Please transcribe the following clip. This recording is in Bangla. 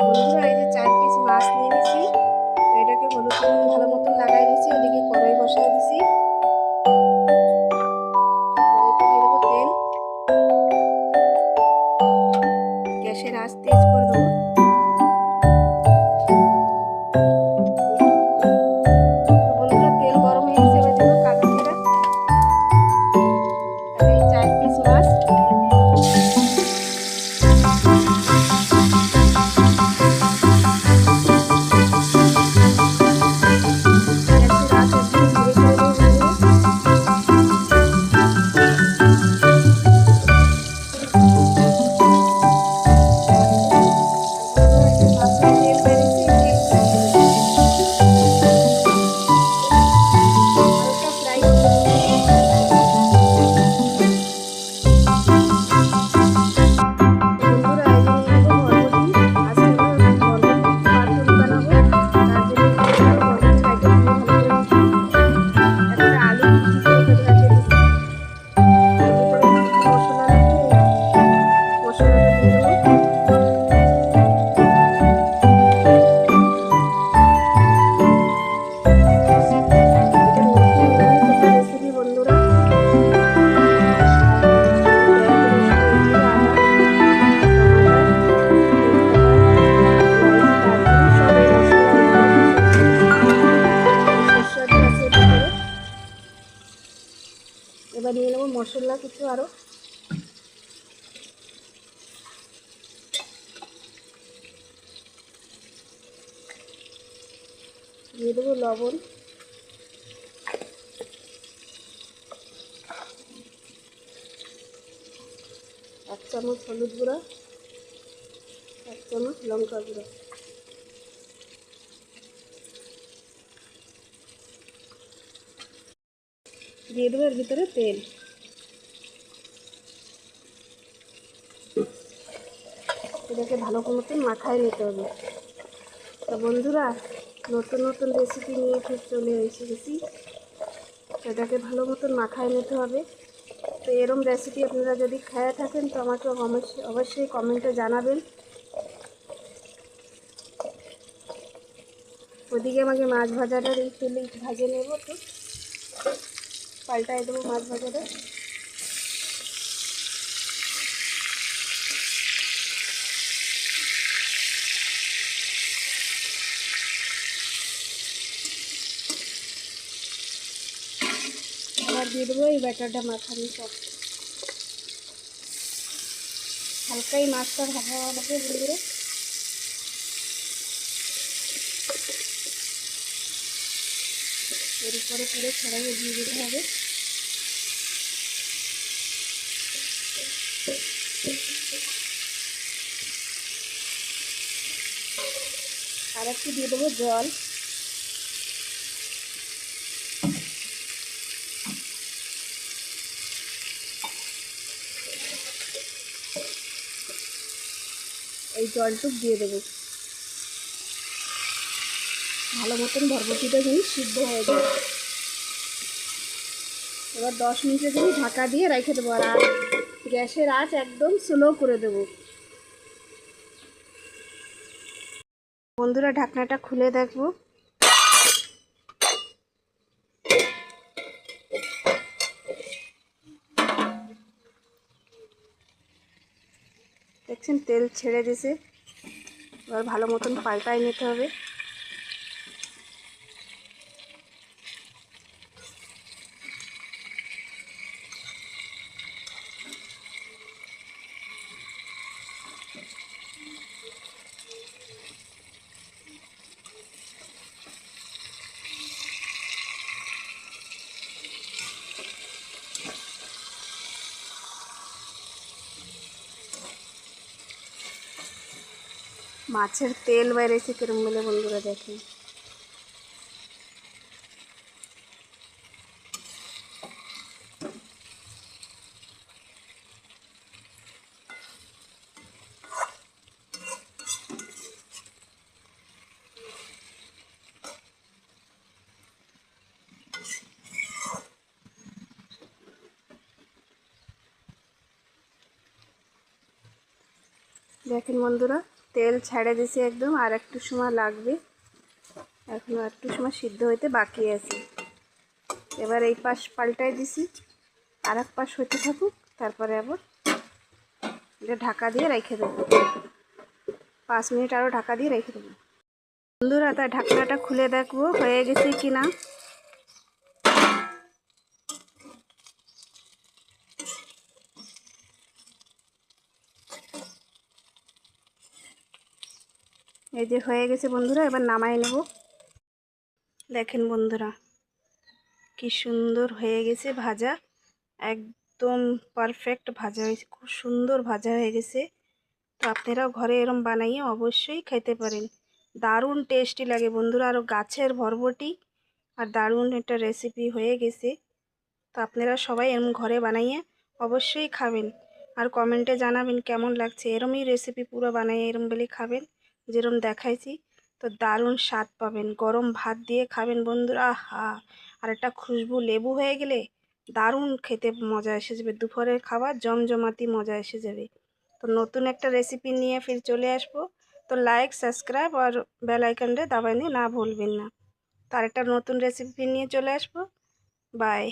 বন্ধুরা এই যে 4 পিস মাছ নিয়ে নিছি, তো এটাকে হলুদ লবণ ভালো মতন লাগাই নিছি। ওদিকে কড়াই বসাই দিছি, কড়াইতে দিয়ে দেবো তেল। গ্যাসের আঁচ তেজ করে দেবো। তো বন্ধুরা তেল গরম হয়ে গেছে, এবার দেবো কালো জিরা আর এই 4 পিস মাছ। গ্যাসের আঁচ একদম ধীরে করে দেবো বন্ধুরা। আর বন্ধুরা এই যে মাছের তেল বেরিয়েছে, এই তেলগুলো দিয়ে দেবো। হালকা ফ্রাই করে দেবো বন্ধুরা। তো বন্ধুরা এই যে নিয়ে নেবো বরবটি। আজকে আমরা বরবটির পাতুরি বানাবো, তার জন্য এখানে দেখো বরবটি কাটে ধুয়ে ভালো করে নিচ্ছি। একটা আলু কুচি করে কেটে রাখে দিচ্ছি। এর ভিতরে কী কী মশলা লাগবে, মশলাটা দিয়ে দেবো। এটা নতুন ইউনিক একটা রেসিপি বন্ধুরা। এখানে পেঁয়াজ, রসুন, জিরে, আদা, টমাটো, তেজপাতা, এলাচ, দারচিনি সব এই মশলার ভিতরে পিষে দিয়ে দিছি। আর সরষের তেল আছে এর ভিতরে। এবার নিয়ে নেবো মশলা কিছু আরও। দিয়ে দেবো লবণ, 1 চামচ হলুদ গুঁড়া, 1 চামচ লঙ্কা গুঁড়া। দিয়ে দেবো এর ভিতরে তেল। এটাকে ভালো মতন মাখায় নিতে হবে। তো বন্ধুরা নতুন নতুন রেসিপি নিয়ে ফির চলে এসে গেছি। এটাকে ভালো মতন মাখায় নিতে হবে। তো এরম রেসিপি আপনারা যদি খেয়ে থাকেন তো আমাকে অবশ্যই কমেন্টে জানাবেন। ওদিকে আমাকে মাছ ভাজাটা এই তেলে ভাজে নেব, তো পাল্টায় দেবো মাছ ভাজাটা। আবার দিয়ে দেবো এই ব্যাটারটা মাখানো সব। হালকাই মাছটা ভাজা হবে বন্ধুরা। এর উপরে পুরো ছড়াইয়ে দিয়ে দিতে হবে। আর একটু দিয়ে দেবো জল। এই জলটুক দিয়ে দেবো, ভালো মতন বরবটিটা যেন সিদ্ধ হয়ে যায়। এবার 10 মিনিটের জন্য ঢাকা দিয়ে রেখে দেবো। আর গ্যাসের আঁচ একদম স্লো করে দেবো। বন্ধুরা ঢাকনাটা খুলে দেখবো। দেখছেন তেল ছেড়ে দিয়েছে। এবার ভালো মতন পাল্টায় নিতে হবে। মাছের তেল বেরিয়েছে কিরম বলে বন্ধুরা দেখেন। দেখেন বন্ধুরা তেল ছেড়ে দিছি একদম, আর একটু সময় লাগবে, এখনো একটু সময় সিদ্ধ হইতে বাকি আছে। এবার এই পাশ পাল্টাই দিছি, আর এক পাশ হইতে থাকুক, তারপরে আবার এটা ঢাকা দিয়ে রেখে দেবো। 5 মিনিট আরও ঢাকা দিয়ে রেখে দেবো। বন্ধুরা, তাই ঢাকনাটা খুলে দেখবো হয়ে গেছে কিনা। এই যে হয়ে গেছে বন্ধুরা, এবার নামাই নেব। দেখেন বন্ধুরা, কি সুন্দর হয়ে গেছে ভাজা, একদম পারফেক্ট ভাজা হয়েছে, খুব সুন্দর ভাজা হয়ে গেছে। তো আপনারাও ঘরে এরম বানাইয়ে অবশ্যই খেতে পারেন, দারুণ টেস্টি লাগে বন্ধুরা। আরও গাছের বরবটি, আর দারুণ একটা রেসিপি হয়ে গেছে। তো আপনারা সবাই এরম ঘরে বানাইয়ে অবশ্যই খাবেন, আর কমেন্টে জানাবেন কেমন লাগছে। এরমই রেসিপি পুরো বানাইয়ে এরম বলে খাবেন যেরম দেখাইছি, তো দারুণ স্বাদ পাবেন। গরম ভাত দিয়ে খাবেন বন্ধুরা, আহা! আর একটা খুশবু লেবু হয়ে গেলে দারুণ খেতে মজা এসে যাবে, দুপুরের খাবার জমজমাতি মজা এসে যাবে। তো নতুন একটা রেসিপি নিয়ে ফির চলে আসবো। তো লাইক, সাবস্ক্রাইব আর বেল আইকনটা দাবাইতে না ভুলবেন না। তো আরেকটা নতুন রেসিপি নিয়ে চলে আসবো। বাই।